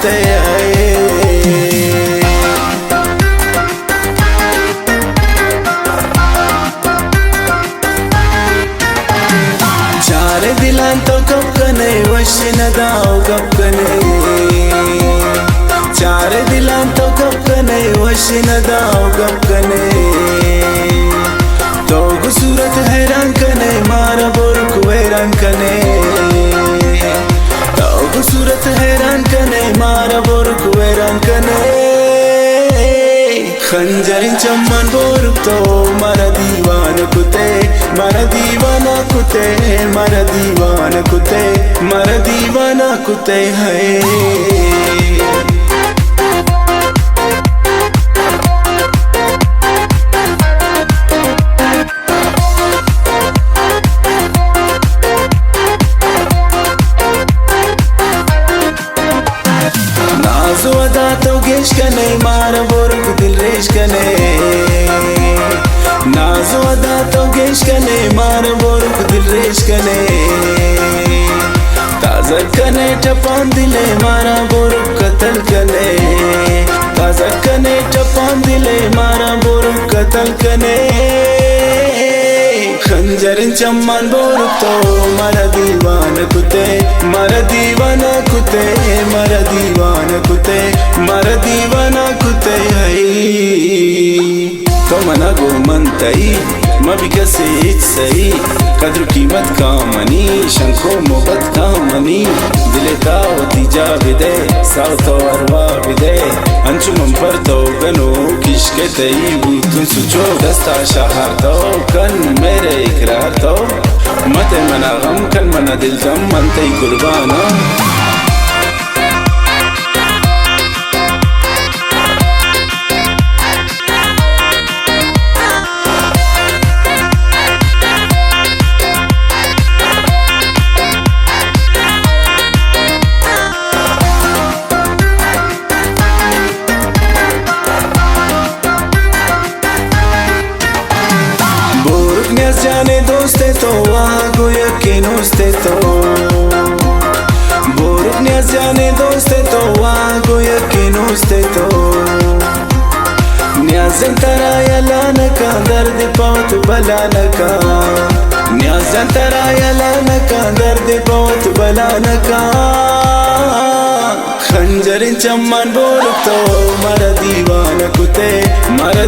कुते चार दिलां तो कब कने वश न दाओ कब कने चार दिलां तो कब कने वश न दाओ कब कने तो सूरत हैरान कने मारा बोरुक वैरान कने तो सूरत हैरान कने मारा बोरुक वैरान कने खंजर चम्मन बोरुक तो मारा दीवान कुते मारा दीवाना कुते मारा दीवान कुते मारा दीवाना कुते है तो गेश कने मारा बोरुक दिल रेश कने नाजो अदा तो गेश कने मारा बोरुक दिल रेश कने ताजा कने टपान दिले मारा बोरुक कतल कने ताजा कने टपान दिले मारा बोरुक कतल कने खंजर चम्मन बोरुक तो मारा दीवान कुते मारा दीवाना कुते मारा दीवान कुते मारा दीवाना कुते तो मना गो मनतई मबिकसे सही कद्र कीमत का मनी शंको मोहब्बत का मनी दिले ताओ तीजा विदे साव तो अरवा विदे अंचुमं पर तो गनो किश्के तई बूतुन सुचो दस्ता शहर तो कन मेरे इकरार तो मत मना गम कन मना दिल गम मनतई कुर्बाना जाने दोस्ते तो वहाँ को यकीन होस्ते तो बोरुक न्यास जाने दोस्ते तो वहाँ को यकीन होस्ते तो न्यास जंतरा यलान का दर्द पवत बलान का न्यास जंतरा यलान का दर्द पवत बलान का खंजर चम्मन बोरुक तो मारा दीवान कुते मारा